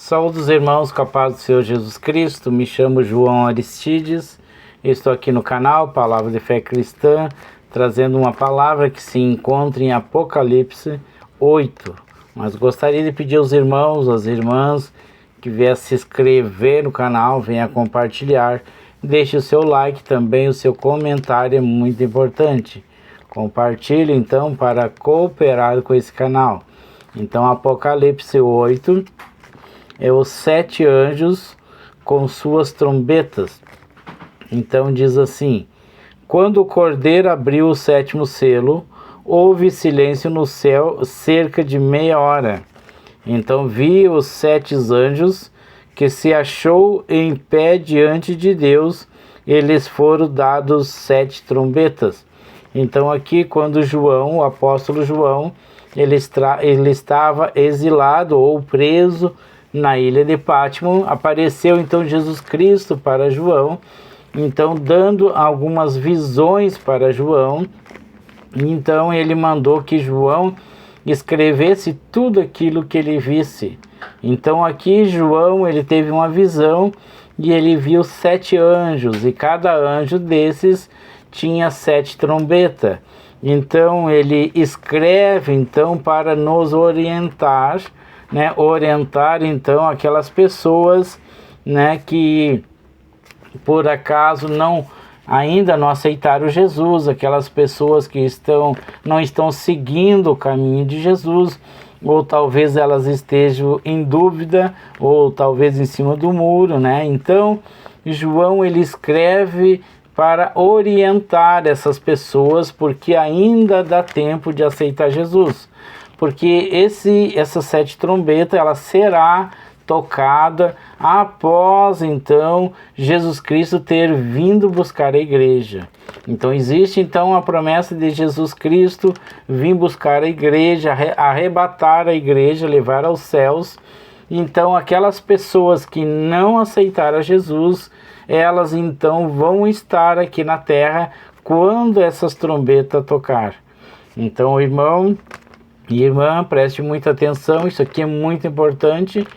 Saúde os irmãos com a paz do Senhor Jesus Cristo. Me chamo João Aristides. Estou aqui no canal Palavra de Fé Cristã, trazendo uma palavra que se encontra em Apocalipse 8. Mas gostaria de pedir aos irmãos, às irmãs, que viessem se inscrever no canal, venha compartilhar. Deixe o seu like também, o seu comentário é muito importante. Compartilhe então para cooperar com esse canal. Então Apocalipse 8 é os 7 anjos com suas trombetas. Então diz assim: quando o Cordeiro abriu o 7º selo, houve silêncio no céu cerca de meia hora. Então vi os 7 anjos que se achou em pé diante de Deus, eles foram dados 7 trombetas. Então aqui quando João, o apóstolo João, ele estava exilado ou preso na ilha de Pátimo, apareceu então Jesus Cristo para João, então dando algumas visões para João. Então ele mandou que João escrevesse tudo aquilo que ele visse. Então aqui João, ele teve uma visão e ele viu 7 anjos, e cada anjo desses tinha 7 trombetas. Então ele escreve então para nos orientar, orientar então aquelas pessoas, que por acaso ainda não aceitaram Jesus, aquelas pessoas que não estão seguindo o caminho de Jesus, ou talvez elas estejam em dúvida, ou talvez em cima do muro, Então João, ele escreve para orientar essas pessoas, porque ainda dá tempo de aceitar Jesus. Porque essas 7 trombetas, ela será tocada após, então, Jesus Cristo ter vindo buscar a igreja. Então, existe, então, a promessa de Jesus Cristo vir buscar a igreja, arrebatar a igreja, levar aos céus. Então, aquelas pessoas que não aceitaram Jesus, elas, então, vão estar aqui na terra quando essas trombetas tocar. Então, irmão e irmã, preste muita atenção, isso aqui é muito importante,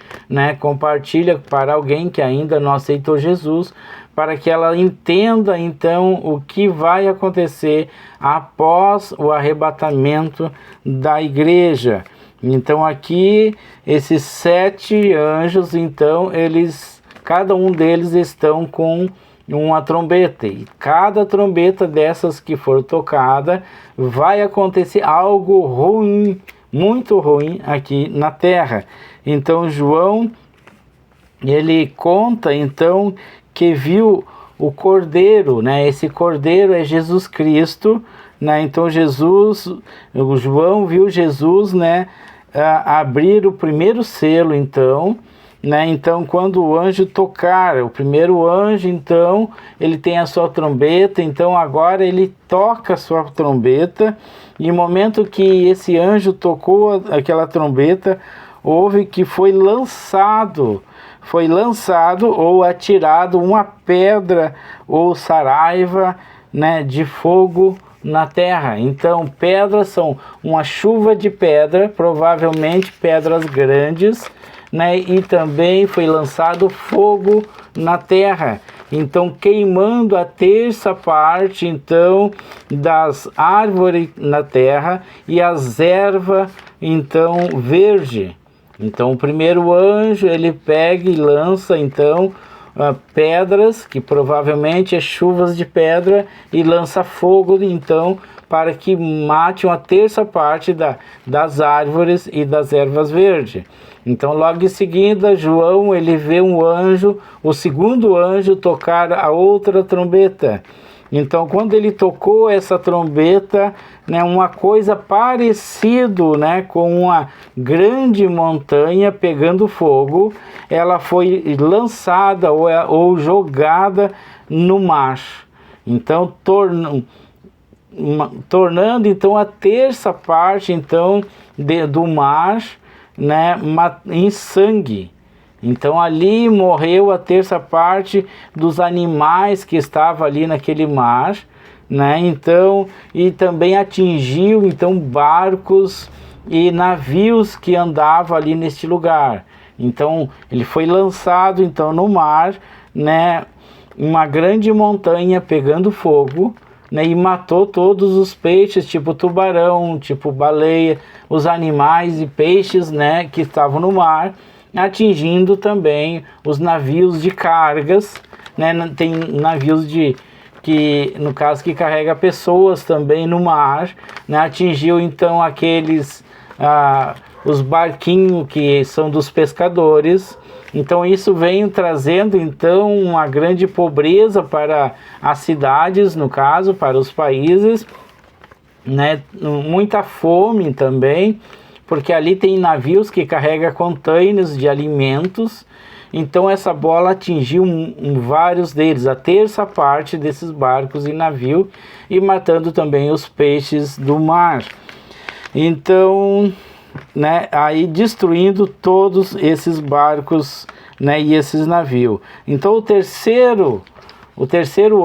Compartilha para alguém que ainda não aceitou Jesus, para que ela entenda então o que vai acontecer após o arrebatamento da igreja. Então aqui, esses 7 anjos, então, cada um deles estão com uma trombeta, e cada trombeta dessas que for tocada, vai acontecer algo ruim, muito ruim aqui na terra. Então João, ele conta então que viu o Cordeiro, Esse Cordeiro é Jesus Cristo, Então o João viu Jesus, abrir o primeiro selo, então, Então, quando o anjo tocar, o primeiro anjo, então, ele tem a sua trombeta, então agora ele toca a sua trombeta, e no momento que esse anjo tocou aquela trombeta, houve que foi lançado ou atirado uma pedra ou saraiva, de fogo na terra. Então, pedras são uma chuva de pedra, provavelmente pedras grandes, e também foi lançado fogo na terra, então queimando a terça parte então das árvores na terra e as ervas então verde. Então o primeiro anjo, ele pega e lança então pedras, que provavelmente é chuvas de pedra, e lança fogo então para que mate uma terça parte das árvores e das ervas verdes. Então logo em seguida João, ele vê um anjo, o segundo anjo, tocar a outra trombeta. Então quando ele tocou essa trombeta, uma coisa parecida com uma grande montanha pegando fogo, ela foi lançada ou jogada no mar. Então tornando então a terça parte então do mar, em sangue. Então ali morreu a terça parte dos animais que estavam ali naquele mar, Então, e também atingiu então barcos e navios que andavam ali neste lugar. Então ele foi lançado então no mar, né, uma grande montanha pegando fogo, né, e matou todos os peixes, tipo tubarão, tipo baleia, os animais e peixes, né, que estavam no mar, atingindo também os navios de cargas, né, tem navios que no caso que carrega pessoas também no mar, né, atingiu então aqueles os barquinhos que são dos pescadores. Então isso vem trazendo então uma grande pobreza para as cidades, no caso, para os países, né? Muita fome também, porque ali tem navios que carregam containers de alimentos. Então essa bola atingiu vários deles, a terça parte desses barcos e navio, e matando também os peixes do mar. Então, né, aí destruindo todos esses barcos, né, e esses navios. Então o terceiro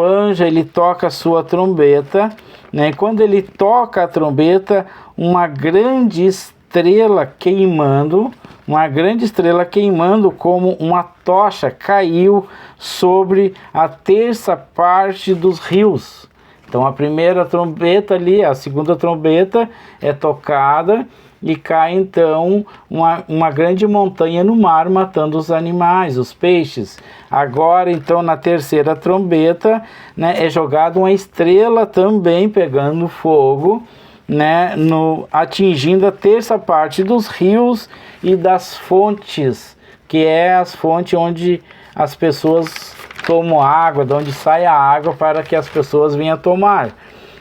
anjo, ele toca a sua trombeta, né, e quando ele toca a trombeta, uma grande estrela queimando como uma tocha caiu sobre a terça parte dos rios. Então a primeira trombeta ali, a segunda trombeta é tocada e cai então uma grande montanha no mar, matando os animais, os peixes. Agora então na terceira trombeta, né, é jogada uma estrela também pegando fogo, né, atingindo a terça parte dos rios e das fontes, que é as fontes onde as pessoas tomam água, de onde sai a água para que as pessoas venham tomar.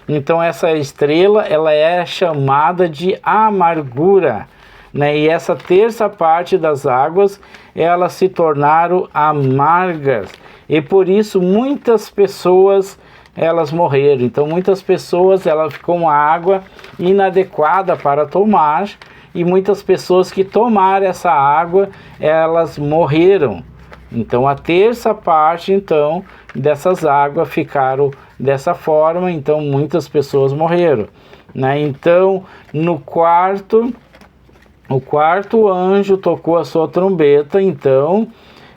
Então essa estrela, ela é chamada de amargura, né? E essa terça parte das águas, elas se tornaram amargas, e por isso muitas pessoas elas morreram. Então muitas pessoas, elas ficam com água inadequada para tomar, e muitas pessoas que tomaram essa água, elas morreram. Então a terça parte então dessas águas ficaram dessa forma, então muitas pessoas morreram, né? Então o quarto anjo tocou a sua trombeta, então,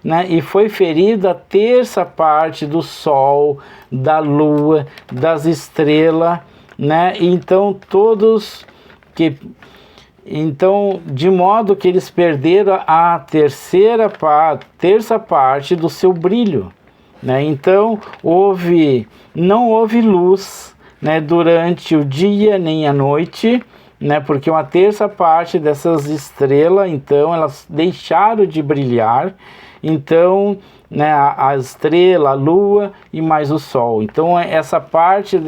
né, e foi ferida a terça parte do sol, da lua, das estrelas, né? Então de modo que eles perderam a terça parte do seu brilho, né? Então não houve luz, né, durante o dia nem a noite, né, porque uma terça parte dessas estrelas, então elas deixaram de brilhar. Então, né, a estrela, a lua e mais o sol. Então essa parte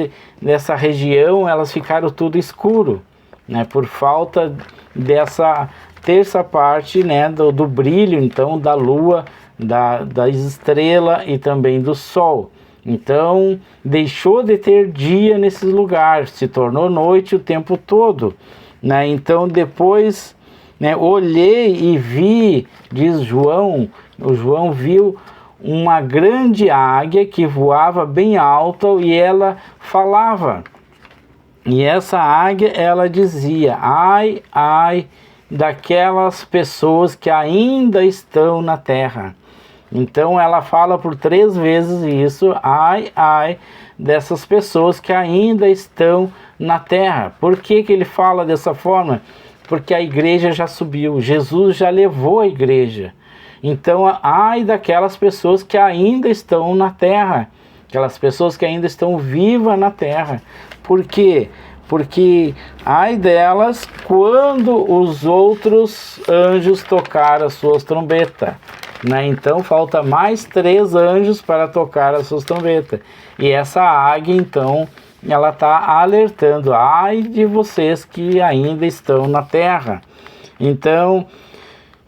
dessa região, elas ficaram tudo escuro, né, por falta dessa terça parte, né, do brilho, então, da lua, das estrelas e também do sol. Então deixou de ter dia nesses lugares, se tornou noite o tempo todo, né? Então depois, né, olhei e vi, diz João, o João viu uma grande águia que voava bem alta, e ela falava. E essa águia, ela dizia: ai, ai daquelas pessoas que ainda estão na terra. Então ela fala por 3 vezes isso: ai, ai dessas pessoas que ainda estão na terra. Por que ele fala dessa forma? Porque a igreja já subiu, Jesus já levou a igreja. Então ai daquelas pessoas que ainda estão na terra, aquelas pessoas que ainda estão vivas na terra. Por quê? Porque ai delas quando os outros anjos tocaram as suas trombetas, né? Então falta mais 3 anjos para tocar as suas trombetas. E essa águia, então, ela está alertando: ai de vocês que ainda estão na terra. Então,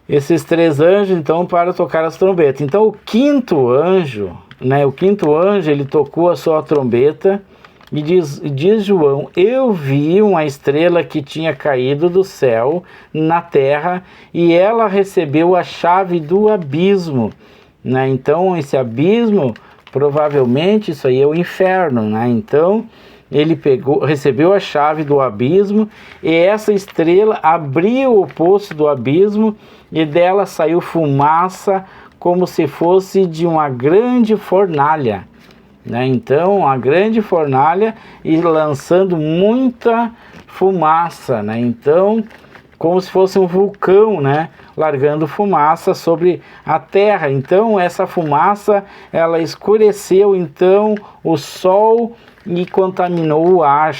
esses 3 anjos, então, para tocar as trombetas. Então, o quinto anjo, né? O quinto anjo, ele tocou a sua trombeta. E diz João: eu vi uma estrela que tinha caído do céu na terra, e ela recebeu a chave do abismo, né? Então esse abismo, provavelmente isso aí é o inferno, né? Então ele recebeu a chave do abismo, e essa estrela abriu o poço do abismo, e dela saiu fumaça como se fosse de uma grande fornalha, né? Então, a grande fornalha e lançando muita fumaça, né? Então, como se fosse um vulcão, né? Largando fumaça sobre a terra. Então, essa fumaça, ela escureceu, então, o sol e contaminou o ar.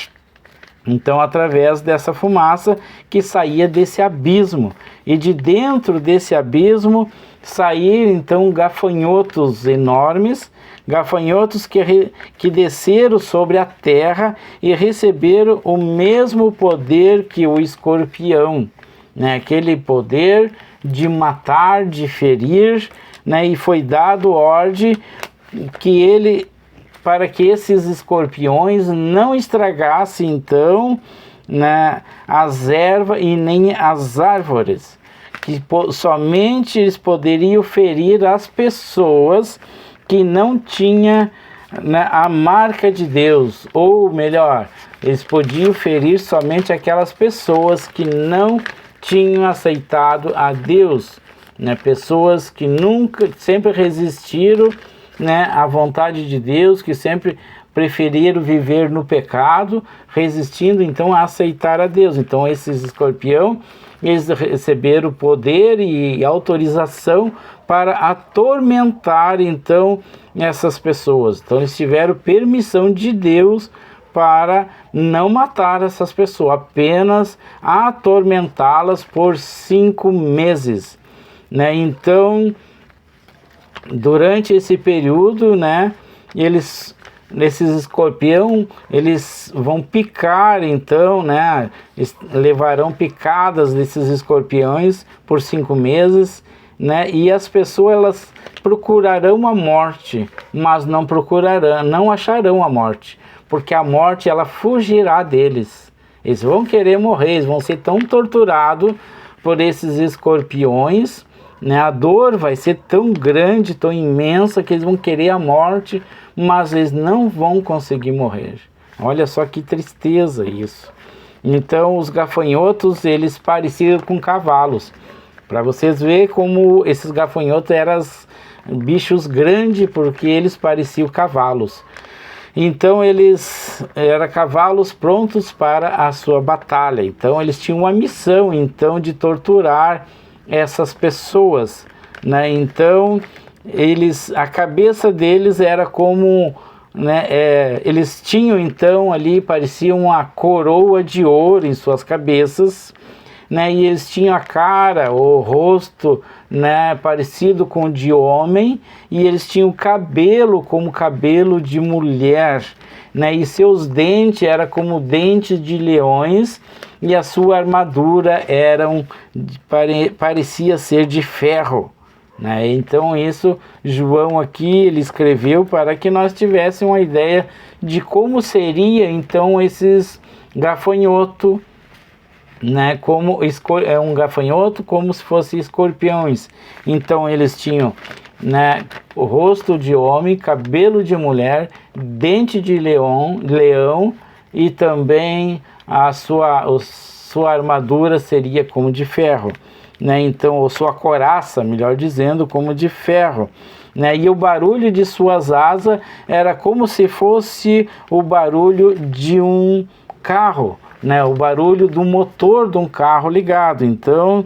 Então, através dessa fumaça que saía desse abismo. E de dentro desse abismo saíram, então, gafanhotos enormes, gafanhotos que desceram sobre a terra e receberam o mesmo poder que o escorpião, né? Aquele poder de matar, de ferir, né? E foi dado ordem para que esses escorpiões não estragassem, então, né, as ervas e nem as árvores, que somente eles poderiam ferir as pessoas que não tinham, né, a marca de Deus, ou melhor, eles podiam ferir somente aquelas pessoas que não tinham aceitado a Deus, né, pessoas que sempre resistiram, né, à vontade de Deus, que sempre preferiram viver no pecado, resistindo então a aceitar a Deus. Então esses escorpião, eles receberam poder e autorização para atormentar então essas pessoas. Então eles tiveram permissão de Deus para não matar essas pessoas, apenas atormentá-las por 5 meses, né? Então, durante esse período, né, esses escorpião, eles vão picar, então, né, levarão picadas desses escorpiões por 5 meses, né, e as pessoas, elas procurarão a morte, mas não acharão a morte, porque a morte, ela fugirá deles. Eles vão querer morrer, eles vão ser tão torturados por esses escorpiões, né? A dor vai ser tão grande, tão imensa, que eles vão querer a morte, mas eles não vão conseguir morrer. Olha só que tristeza isso. Então os gafanhotos, eles pareciam com cavalos. Para vocês verem como esses gafanhotos eram bichos grandes, porque eles pareciam cavalos. Então eles eram cavalos prontos para a sua batalha. Então eles tinham uma missão, então, de torturar essas pessoas, né? Então a cabeça deles era como, né, eles tinham então ali, parecia uma coroa de ouro em suas cabeças, né? E eles tinham a cara, o rosto, né, parecido com o de homem, e eles tinham cabelo como cabelo de mulher, né? E seus dentes eram como dentes de leões, e a sua armadura parecia ser de ferro, né? Então isso João aqui ele escreveu para que nós tivéssemos uma ideia de como seria então esses gafanhotos, né? Como um gafanhoto, como se fossem escorpiões. Então eles tinham, né, o rosto de homem, cabelo de mulher, dente de leão, e também a sua armadura seria como de ferro, né? Então, ou sua couraça, melhor dizendo, como de ferro, né? E o barulho de suas asas era como se fosse o barulho de um carro, né? O barulho do motor de um carro ligado. Então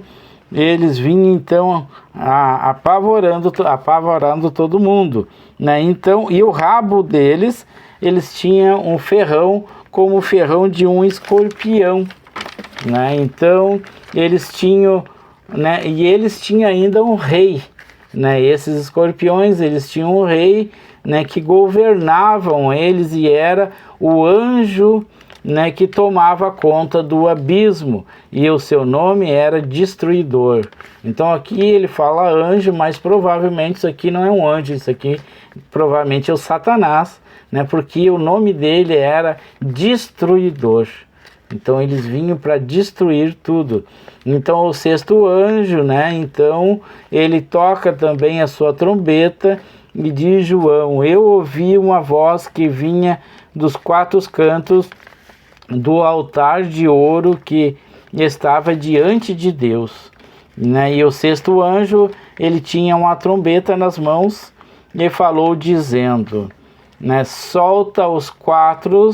eles vinham então apavorando todo mundo, né? Então, e o rabo deles, eles tinham um ferrão como o ferrão de um escorpião, né? Então eles tinham, né, e eles tinham ainda um rei, né? Esses escorpiões, eles tinham um rei, né, que governavam eles, e era o anjo, né, que tomava conta do abismo, e o seu nome era Destruidor. Então aqui ele fala anjo, mas provavelmente isso aqui não é um anjo, isso aqui provavelmente é o Satanás, né, porque o nome dele era Destruidor. Então eles vinham para destruir tudo. Então o sexto anjo, né? Então ele toca também a sua trombeta e diz João: eu ouvi uma voz que vinha dos quatro cantos do altar de ouro que estava diante de Deus, né? E o sexto anjo, ele tinha uma trombeta nas mãos e falou dizendo, né? Solta os quatro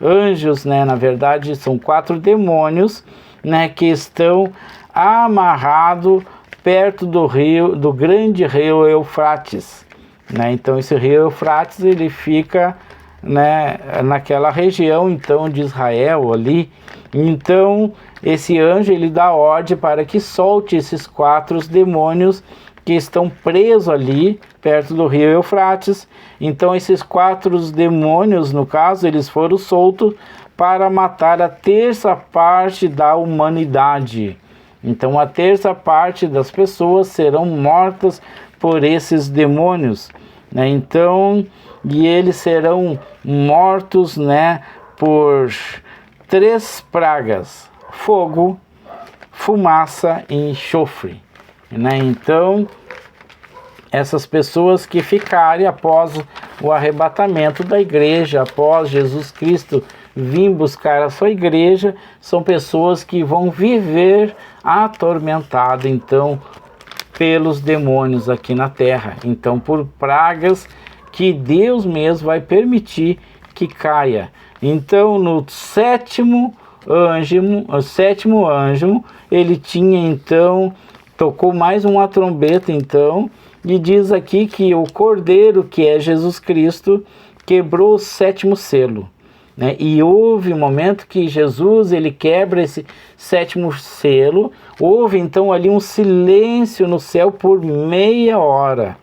anjos, né? Na verdade são 4 demônios, né? Que estão amarrados perto do rio, do grande rio Eufrates, né? Então esse rio Eufrates, ele fica, né, naquela região então de Israel ali. Então esse anjo, ele dá ordem para que solte esses 4 demônios que estão presos ali perto do rio Eufrates. Então esses 4 demônios, no caso, eles foram soltos para matar a terça parte da humanidade. Então a terça parte das pessoas serão mortas por esses demônios, né? Então, e eles serão mortos, né, por 3 pragas: fogo, fumaça e enxofre, né? Então essas pessoas que ficarem após o arrebatamento da igreja, após Jesus Cristo vir buscar a sua igreja, são pessoas que vão viver atormentadas então pelos demônios aqui na terra, então por pragas que Deus mesmo vai permitir que caia. Então no sétimo anjo, ele tinha então, tocou mais uma trombeta então, e diz aqui que o Cordeiro, que é Jesus Cristo, quebrou o 7º selo, né? E houve um momento que Jesus, ele quebra esse 7º selo. Houve então ali um silêncio no céu por meia hora,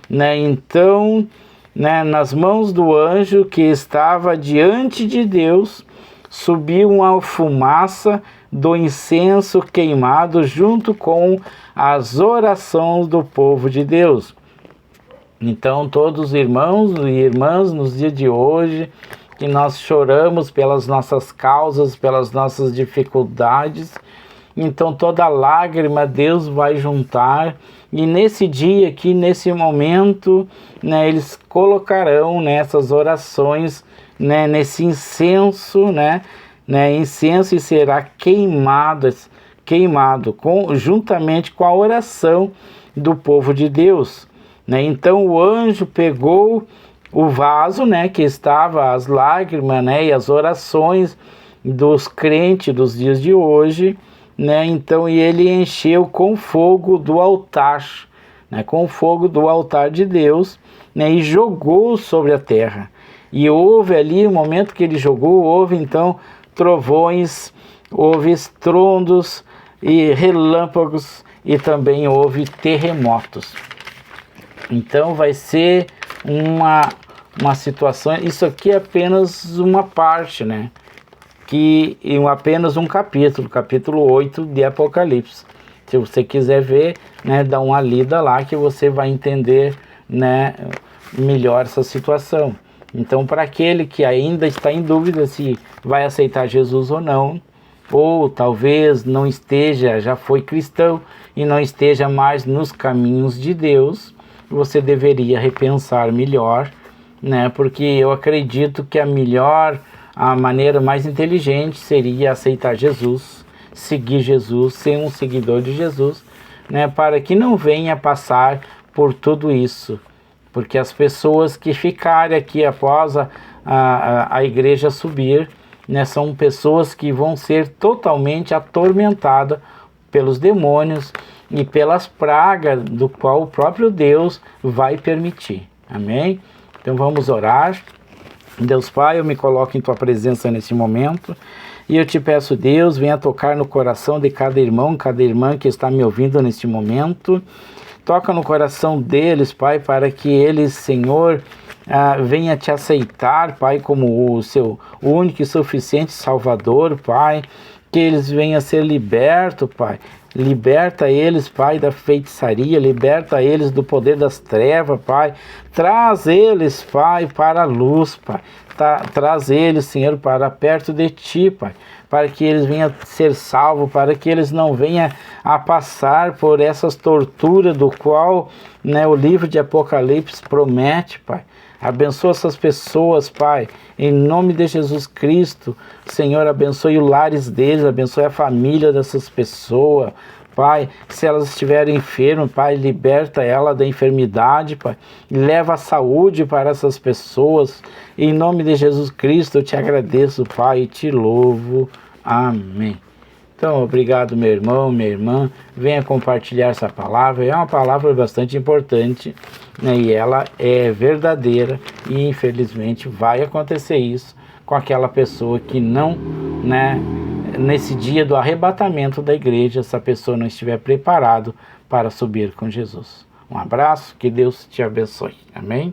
né? Então, né, nas mãos do anjo que estava diante de Deus, subiu uma fumaça do incenso queimado junto com as orações do povo de Deus. Então todos os irmãos e irmãs nos dias de hoje, que nós choramos pelas nossas causas, pelas nossas dificuldades, então toda lágrima Deus vai juntar, e nesse dia aqui, nesse momento, né, eles colocarão nessas orações, né, nesse incenso, né, incenso, e será queimado juntamente com a oração do povo de Deus, né? Então o anjo pegou o vaso, né, que estava as lágrimas, né, e as orações dos crentes dos dias de hoje, né? Então, e ele encheu com fogo do altar, né, com fogo do altar de Deus, né, e jogou sobre a terra. E houve ali, no momento que ele jogou, houve então trovões, houve estrondos e relâmpagos, e também houve terremotos. Então vai ser uma situação, isso aqui é apenas uma parte, né? Apenas um capítulo 8 de Apocalipse. Se você quiser ver, né, dá uma lida lá que você vai entender, né, melhor essa situação. Então, para aquele que ainda está em dúvida se vai aceitar Jesus ou não, ou talvez não esteja, já foi cristão e não esteja mais nos caminhos de Deus, você deveria repensar melhor, né? Porque eu acredito que a maneira mais inteligente seria aceitar Jesus, seguir Jesus, ser um seguidor de Jesus, né? Para que não venha passar por tudo isso. Porque as pessoas que ficarem aqui após a igreja subir, né, são pessoas que vão ser totalmente atormentadas pelos demônios e pelas pragas do qual o próprio Deus vai permitir. Amém? Então vamos orar. Deus Pai, eu me coloco em Tua presença nesse momento e eu te peço, Deus, venha tocar no coração de cada irmão, cada irmã que está me ouvindo neste momento. Toca no coração deles, Pai, para que eles, Senhor, venha te aceitar, Pai, como o seu único e suficiente Salvador, Pai. Que eles venham a ser libertos, Pai, Liberta eles, Pai, da feitiçaria, liberta eles do poder das trevas, Pai. Traz eles, Pai, para a luz, Pai. Traz eles, Senhor, para perto de Ti, Pai, para que eles venham ser salvos, para que eles não venham a passar por essas torturas do qual, né, o livro de Apocalipse promete, Pai. Abençoa essas pessoas, Pai, em nome de Jesus Cristo. Senhor, abençoe os lares deles, abençoe a família dessas pessoas, Pai. Se elas estiverem enfermas, Pai, liberta ela da enfermidade, Pai. Leva a saúde para essas pessoas. Em nome de Jesus Cristo, eu te agradeço, Pai, e te louvo. Amém. Então, obrigado, meu irmão, minha irmã. Venha compartilhar essa palavra. É uma palavra bastante importante, né? E ela é verdadeira. E, infelizmente, vai acontecer isso com aquela pessoa que não, né, nesse dia do arrebatamento da igreja, essa pessoa não estiver preparado para subir com Jesus. Um abraço, que Deus te abençoe. Amém?